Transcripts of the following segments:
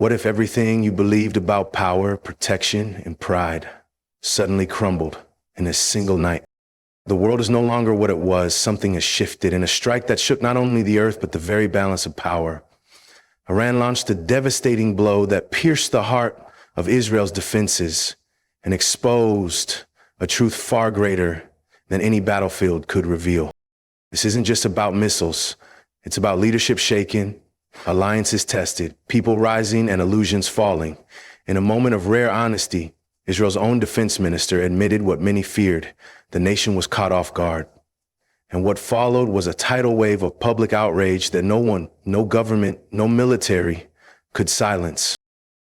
What if everything you believed about power, protection, and pride suddenly crumbled in a single night? The world is no longer what it was. Something has shifted in a strike that shook not only the earth, but the very balance of power. Iran launched a devastating blow that pierced the heart of Israel's defenses and exposed a truth far greater than any battlefield could reveal. This isn't just about missiles. It's about leadership shaken, alliances tested, people rising, and illusions falling. In a moment of rare honesty, Israel's own defense minister admitted what many feared: the nation was caught off guard. And what followed was a tidal wave of public outrage that no one, no government, no military could silence.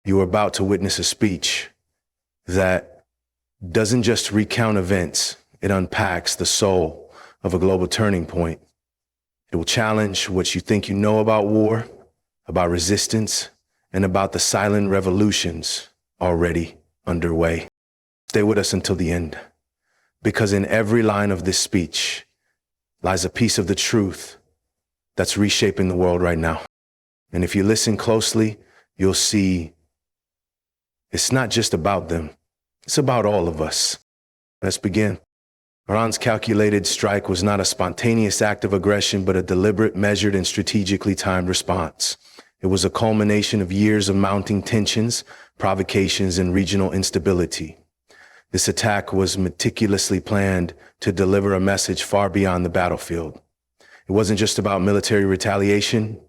You are about to witness a speech that doesn't just recount events, it unpacks the soul of a global turning point. It will challenge what you think you know about war, about resistance, and about the silent revolutions already underway. Stay with us until the end, because in every line of this speech lies a piece of the truth that's reshaping the world right now. And if you listen closely, you'll see it's not just about them, it's about all of us. Let's begin. Iran's calculated strike was not a spontaneous act of aggression, but a deliberate, measured, and strategically timed response. It was a culmination of years of mounting tensions, provocations, and regional instability. This attack was meticulously planned to deliver a message far beyond the battlefield. It wasn't just about military retaliation.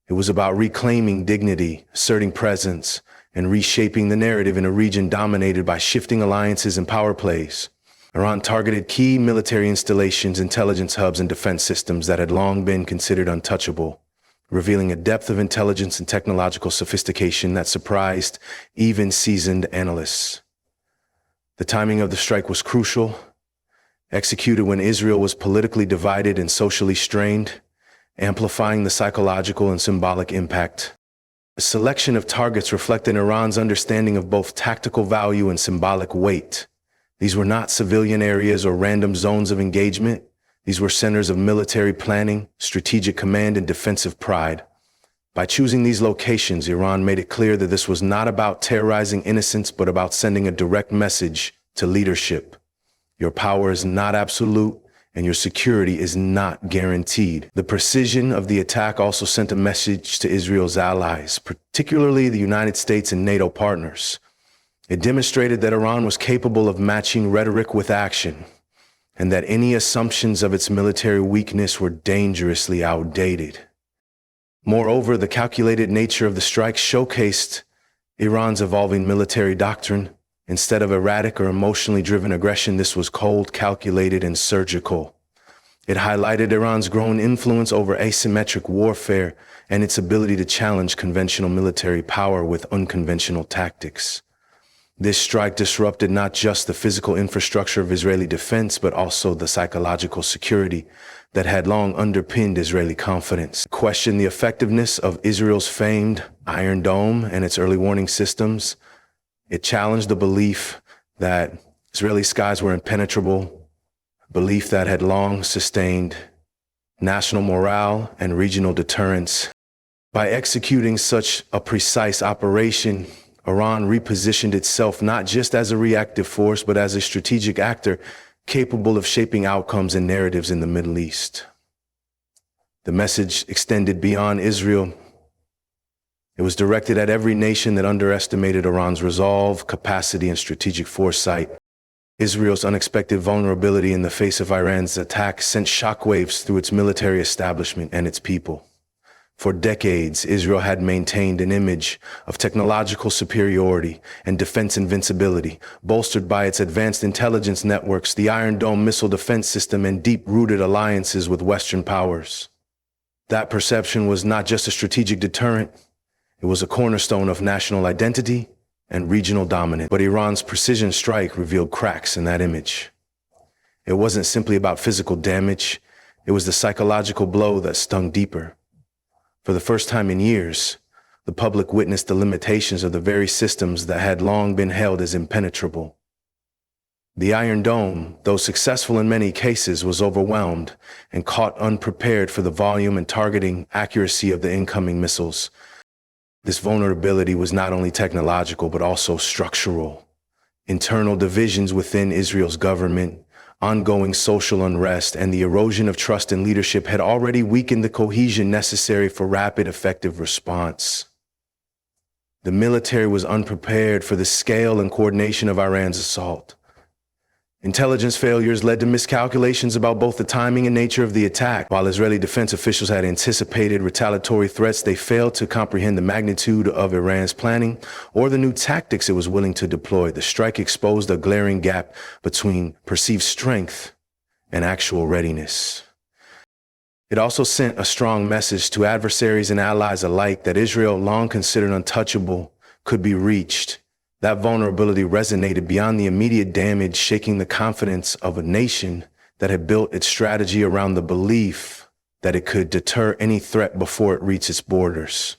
It was about reclaiming dignity, asserting presence, and reshaping the narrative in a region dominated by shifting alliances and power plays. Iran targeted key military installations, intelligence hubs, and defense systems that had long been considered untouchable, revealing a depth of intelligence and technological sophistication that surprised even seasoned analysts. The timing of the strike was crucial, executed when Israel was politically divided and socially strained, amplifying the psychological and symbolic impact. A selection of targets reflected Iran's understanding of both tactical value and symbolic weight. These were not civilian areas or random zones of engagement. These were centers of military planning, strategic command, and defensive pride. By choosing these locations, Iran made it clear that this was not about terrorizing innocents, but about sending a direct message to leadership. Your power is not absolute, and your security is not guaranteed. The precision of the attack also sent a message to Israel's allies, particularly the United States and NATO partners. It demonstrated that Iran was capable of matching rhetoric with action, and that any assumptions of its military weakness were dangerously outdated. Moreover, the calculated nature of the strike showcased Iran's evolving military doctrine. Instead of erratic or emotionally driven aggression, this was cold, calculated, and surgical. It highlighted Iran's growing influence over asymmetric warfare and its ability to challenge conventional military power with unconventional tactics. This strike disrupted not just the physical infrastructure of Israeli defense, but also the psychological security that had long underpinned Israeli confidence. It questioned the effectiveness of Israel's famed Iron Dome and its early warning systems. It challenged the belief that Israeli skies were impenetrable, a belief that had long sustained national morale and regional deterrence. By executing such a precise operation, Iran repositioned itself not just as a reactive force, but as a strategic actor capable of shaping outcomes and narratives in the Middle East. The message extended beyond Israel. It was directed at every nation that underestimated Iran's resolve, capacity, and strategic foresight. Israel's unexpected vulnerability in the face of Iran's attack sent shockwaves through its military establishment and its people. For decades, Israel had maintained an image of technological superiority and defense invincibility, bolstered by its advanced intelligence networks, the Iron Dome missile defense system, and deep-rooted alliances with Western powers. That perception was not just a strategic deterrent, it was a cornerstone of national identity and regional dominance. But Iran's precision strike revealed cracks in that image. It wasn't simply about physical damage, it was the psychological blow that stung deeper. For the first time in years, the public witnessed the limitations of the very systems that had long been held as impenetrable. The Iron Dome, though successful in many cases, was overwhelmed and caught unprepared for the volume and targeting accuracy of the incoming missiles. This vulnerability was not only technological, but also structural. Internal divisions within Israel's government, ongoing social unrest, and the erosion of trust in leadership had already weakened the cohesion necessary for rapid, effective response. The military was unprepared for the scale and coordination of Iran's assault. Intelligence failures led to miscalculations about both the timing and nature of the attack. While Israeli defense officials had anticipated retaliatory threats, they failed to comprehend the magnitude of Iran's planning or the new tactics it was willing to deploy. The strike exposed a glaring gap between perceived strength and actual readiness. It also sent a strong message to adversaries and allies alike that Israel, long considered untouchable, could be reached. That vulnerability resonated beyond the immediate damage, shaking the confidence of a nation that had built its strategy around the belief that it could deter any threat before it reached its borders.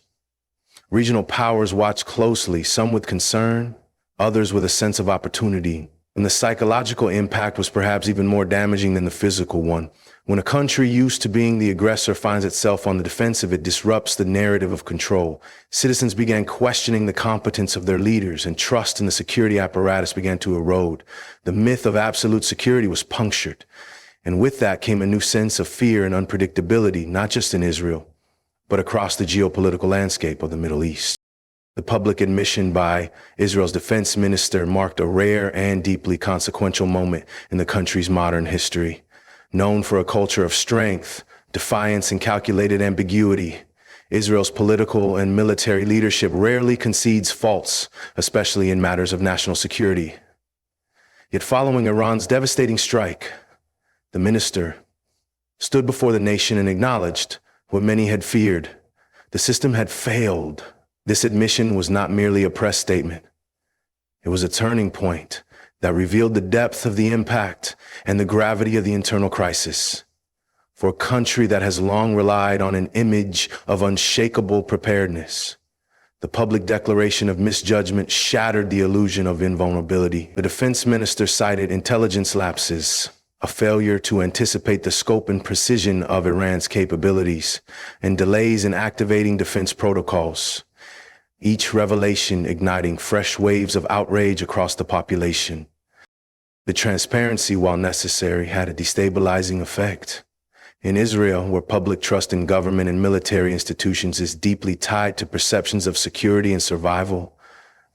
Regional powers watched closely, some with concern, others with a sense of opportunity. And the psychological impact was perhaps even more damaging than the physical one. When a country used to being the aggressor finds itself on the defensive, it disrupts the narrative of control. Citizens began questioning the competence of their leaders, and trust in the security apparatus began to erode. The myth of absolute security was punctured. And with that came a new sense of fear and unpredictability, not just in Israel, but across the geopolitical landscape of the Middle East. The public admission by Israel's defense minister marked a rare and deeply consequential moment in the country's modern history. Known for a culture of strength, defiance, and calculated ambiguity, Israel's political and military leadership rarely concedes faults, especially in matters of national security. Yet following Iran's devastating strike, the minister stood before the nation and acknowledged what many had feared. The system had failed. This admission was not merely a press statement. It was a turning point that revealed the depth of the impact and the gravity of the internal crisis. For a country that has long relied on an image of unshakable preparedness, the public declaration of misjudgment shattered the illusion of invulnerability. The defense minister cited intelligence lapses, a failure to anticipate the scope and precision of Iran's capabilities, and delays in activating defense protocols. Each revelation igniting fresh waves of outrage across the population. The transparency, while necessary, had a destabilizing effect. In Israel, where public trust in government and military institutions is deeply tied to perceptions of security and survival,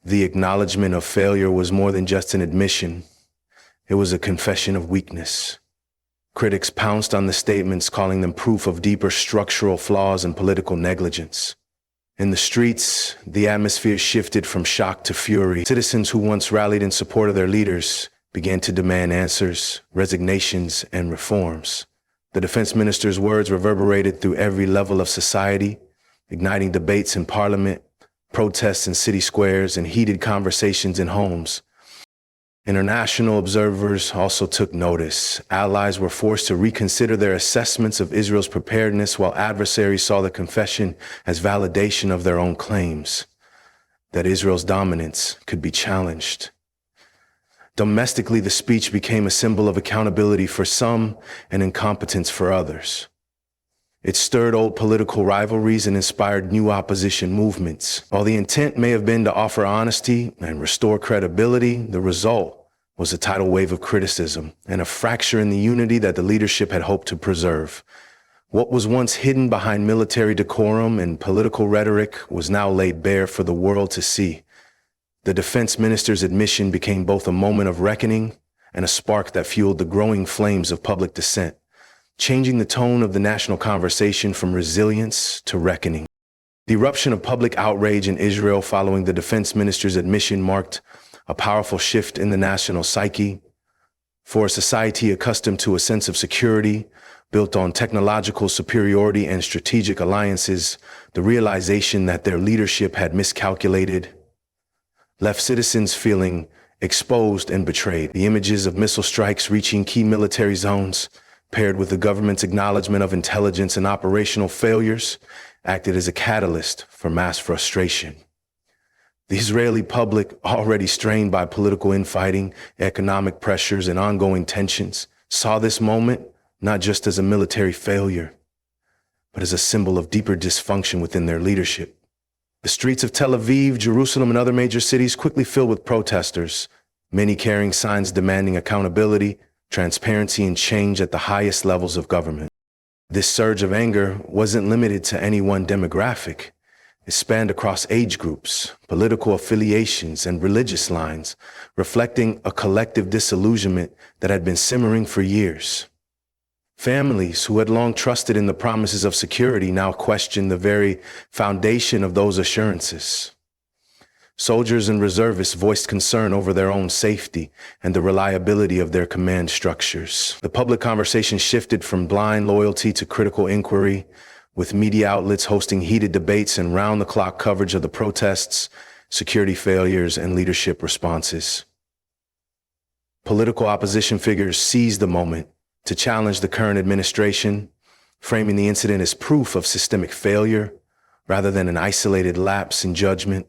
the acknowledgement of failure was more than just an admission. It was a confession of weakness. Critics pounced on the statements, calling them proof of deeper structural flaws and political negligence. In the streets, the atmosphere shifted from shock to fury. Citizens who once rallied in support of their leaders began to demand answers, resignations, and reforms. The defense minister's words reverberated through every level of society, igniting debates in parliament, protests in city squares, and heated conversations in homes. International observers also took notice. Allies were forced to reconsider their assessments of Israel's preparedness, while adversaries saw the confession as validation of their own claims, that Israel's dominance could be challenged. Domestically, the speech became a symbol of accountability for some and incompetence for others. It stirred old political rivalries and inspired new opposition movements. While the intent may have been to offer honesty and restore credibility, the result was a tidal wave of criticism and a fracture in the unity that the leadership had hoped to preserve. What was once hidden behind military decorum and political rhetoric was now laid bare for the world to see. The defense minister's admission became both a moment of reckoning and a spark that fueled the growing flames of public dissent, changing the tone of the national conversation from resilience to reckoning. The eruption of public outrage in Israel following the defense minister's admission marked a powerful shift in the national psyche. For a society accustomed to a sense of security, built on technological superiority and strategic alliances, the realization that their leadership had miscalculated left citizens feeling exposed and betrayed. The images of missile strikes reaching key military zones, paired with the government's acknowledgement of intelligence and operational failures, acted as a catalyst for mass frustration. The Israeli public, already strained by political infighting, economic pressures, and ongoing tensions, saw this moment not just as a military failure, but as a symbol of deeper dysfunction within their leadership. The streets of Tel Aviv, Jerusalem, and other major cities quickly filled with protesters, many carrying signs demanding accountability, transparency, and change at the highest levels of government. This surge of anger wasn't limited to any one demographic. It spanned across age groups, political affiliations, and religious lines, reflecting a collective disillusionment that had been simmering for years. Families who had long trusted in the promises of security now questioned the very foundation of those assurances. Soldiers and reservists voiced concern over their own safety and the reliability of their command structures. The public conversation shifted from blind loyalty to critical inquiry, with media outlets hosting heated debates and round-the-clock coverage of the protests, security failures, and leadership responses. Political opposition figures seized the moment to challenge the current administration, framing the incident as proof of systemic failure rather than an isolated lapse in judgment.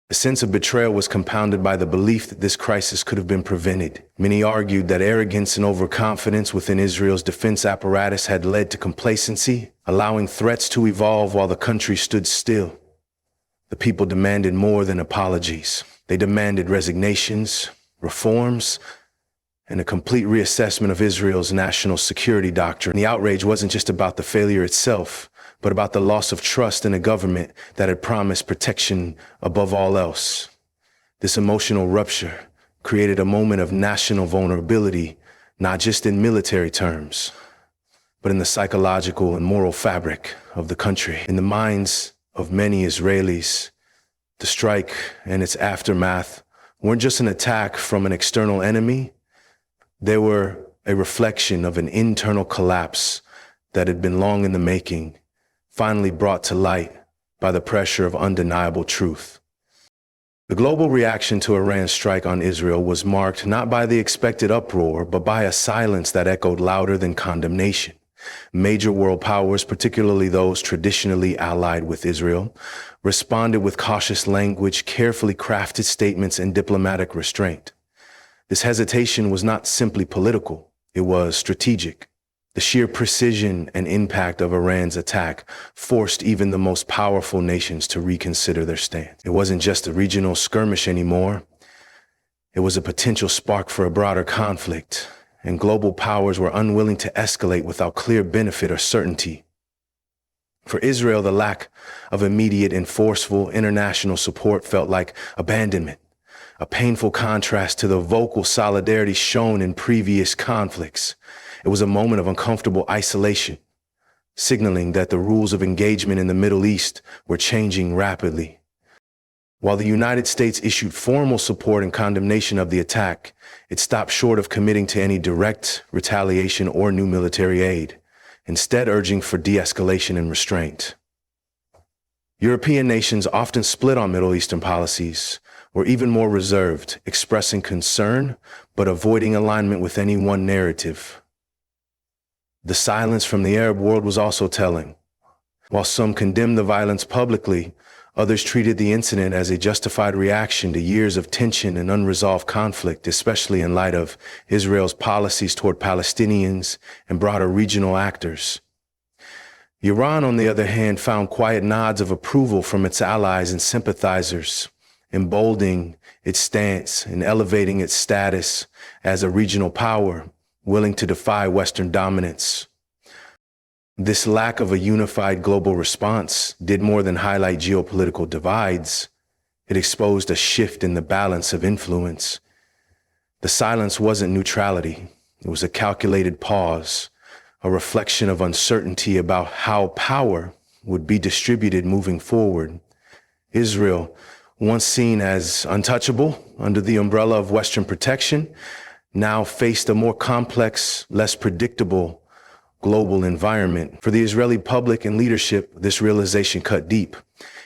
The sense of betrayal was compounded by the belief that this crisis could have been prevented. Many argued that arrogance and overconfidence within Israel's defense apparatus had led to complacency, allowing threats to evolve while the country stood still. The people demanded more than apologies. They demanded resignations, reforms, and a complete reassessment of Israel's national security doctrine. The outrage wasn't just about the failure itself, but about the loss of trust in a government that had promised protection above all else. This emotional rupture created a moment of national vulnerability, not just in military terms, but in the psychological and moral fabric of the country. In the minds of many Israelis, the strike and its aftermath weren't just an attack from an external enemy. They were a reflection of an internal collapse that had been long in the making, finally brought to light by the pressure of undeniable truth. The global reaction to Iran's strike on Israel was marked not by the expected uproar, but by a silence that echoed louder than condemnation. Major world powers, particularly those traditionally allied with Israel, responded with cautious language, carefully crafted statements, and diplomatic restraint. This hesitation was not simply political, it was strategic. The sheer precision and impact of Iran's attack forced even the most powerful nations to reconsider their stance. It wasn't just a regional skirmish anymore. It was a potential spark for a broader conflict, and global powers were unwilling to escalate without clear benefit or certainty. For Israel, the lack of immediate and forceful international support felt like abandonment, a painful contrast to the vocal solidarity shown in previous conflicts. It was a moment of uncomfortable isolation, signaling that the rules of engagement in the Middle East were changing rapidly. While the United States issued formal support and condemnation of the attack, it stopped short of committing to any direct retaliation or new military aid, instead urging for de-escalation and restraint. European nations often split on Middle Eastern policies, were even more reserved, expressing concern but avoiding alignment with any one narrative. The silence from the Arab world was also telling. While some condemned the violence publicly, others treated the incident as a justified reaction to years of tension and unresolved conflict, especially in light of Israel's policies toward Palestinians and broader regional actors. Iran, on the other hand, found quiet nods of approval from its allies and sympathizers, emboldening its stance and elevating its status as a regional power willing to defy Western dominance. This lack of a unified global response did more than highlight geopolitical divides. It exposed a shift in the balance of influence. The silence wasn't neutrality. It was a calculated pause, a reflection of uncertainty about how power would be distributed moving forward. Israel, once seen as untouchable under the umbrella of Western protection, now faced a more complex, less predictable global environment. For the Israeli public and leadership, this realization cut deep.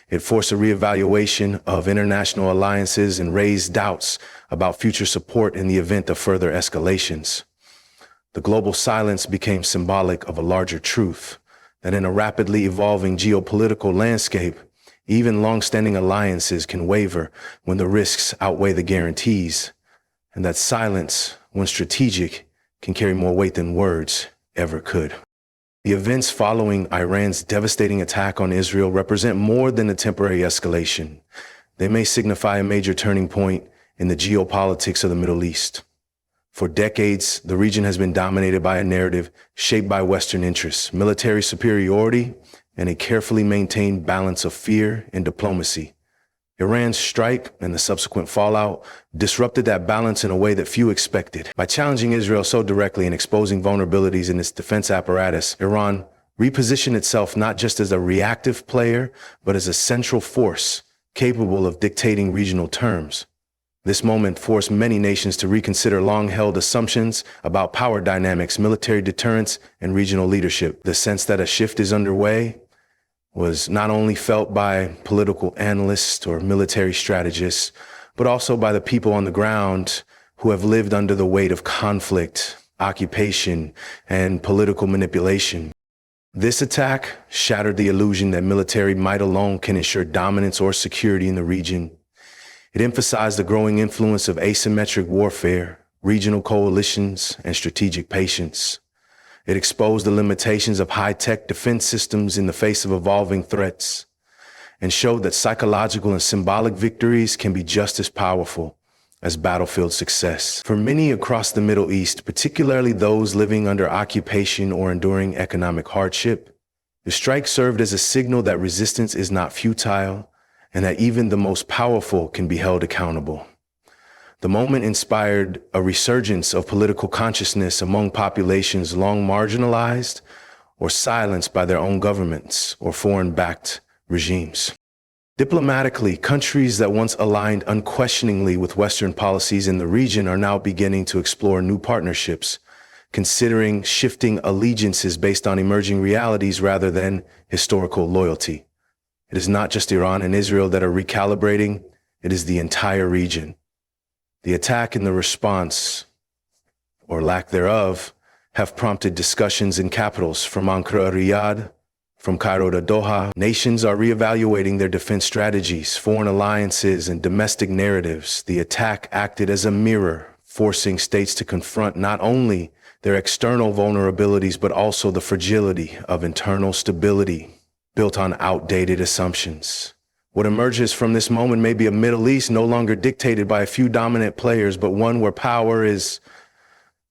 It forced a reevaluation of international alliances and raised doubts about future support in the event of further escalations. The global silence became symbolic of a larger truth, that in a rapidly evolving geopolitical landscape, even long-standing alliances can waver when the risks outweigh the guarantees, and that silence, when strategic, can carry more weight than words ever could. The events following Iran's devastating attack on Israel represent more than a temporary escalation. They may signify a major turning point in the geopolitics of the Middle East. For decades, the region has been dominated by a narrative shaped by Western interests, military superiority, and a carefully maintained balance of fear and diplomacy. Iran's strike and the subsequent fallout disrupted that balance in a way that few expected. By challenging Israel so directly and exposing vulnerabilities in its defense apparatus, Iran repositioned itself not just as a reactive player, but as a central force capable of dictating regional terms. This moment forced many nations to reconsider long-held assumptions about power dynamics, military deterrence, and regional leadership. The sense that a shift is underway was not only felt by political analysts or military strategists, but also by the people on the ground who have lived under the weight of conflict, occupation, and political manipulation. This attack shattered the illusion that military might alone can ensure dominance or security in the region. It emphasized the growing influence of asymmetric warfare, regional coalitions, and strategic patience. It exposed the limitations of high-tech defense systems in the face of evolving threats, and showed that psychological and symbolic victories can be just as powerful as battlefield success. For many across the Middle East, particularly those living under occupation or enduring economic hardship, the strike served as a signal that resistance is not futile and that even the most powerful can be held accountable. The moment inspired a resurgence of political consciousness among populations long marginalized or silenced by their own governments or foreign-backed regimes. Diplomatically, countries that once aligned unquestioningly with Western policies in the region are now beginning to explore new partnerships, considering shifting allegiances based on emerging realities rather than historical loyalty. It is not just Iran and Israel that are recalibrating, it is the entire region. The attack and the response, or lack thereof, have prompted discussions in capitals from Ankara to Riyadh, from Cairo to Doha. Nations are reevaluating their defense strategies, foreign alliances, and domestic narratives. The attack acted as a mirror, forcing states to confront not only their external vulnerabilities, but also the fragility of internal stability built on outdated assumptions. What emerges from this moment may be a Middle East no longer dictated by a few dominant players, but one where power is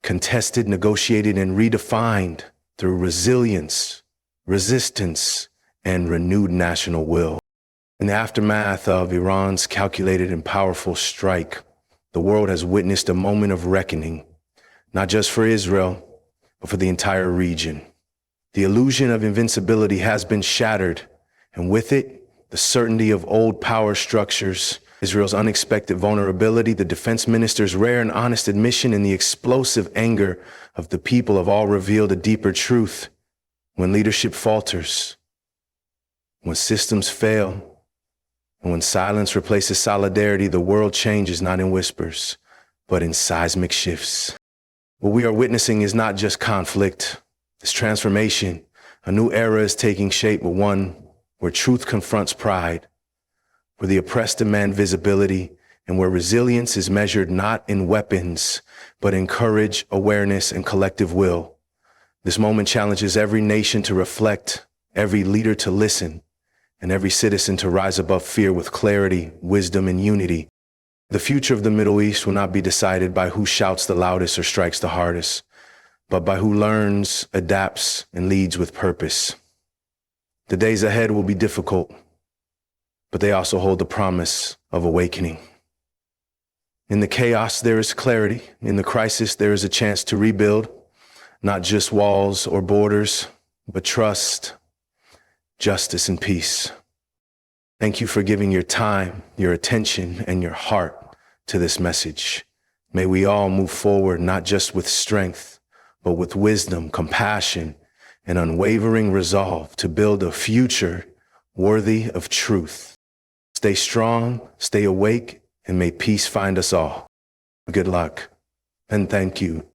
contested, negotiated, and redefined through resilience, resistance, and renewed national will. In the aftermath of Iran's calculated and powerful strike, the world has witnessed a moment of reckoning, not just for Israel, but for the entire region. The illusion of invincibility has been shattered, and with it, the certainty of old power structures, Israel's unexpected vulnerability, the defense minister's rare and honest admission, and the explosive anger of the people have all revealed a deeper truth. When leadership falters, when systems fail, and when silence replaces solidarity, the world changes not in whispers, but in seismic shifts. What we are witnessing is not just conflict, it's transformation. A new era is taking shape, but one where truth confronts pride, where the oppressed demand visibility, and where resilience is measured not in weapons, but in courage, awareness, and collective will. This moment challenges every nation to reflect, every leader to listen, and every citizen to rise above fear with clarity, wisdom, and unity. The future of the Middle East will not be decided by who shouts the loudest or strikes the hardest, but by who learns, adapts, and leads with purpose. The days ahead will be difficult, but they also hold the promise of awakening. In the chaos, there is clarity. In the crisis, there is a chance to rebuild, not just walls or borders, but trust, justice, and peace. Thank you for giving your time, your attention, and your heart to this message. May we all move forward not just with strength, but with wisdom, compassion, and unwavering resolve to build a future worthy of truth. Stay strong, stay awake, and may peace find us all. Good luck, and thank you.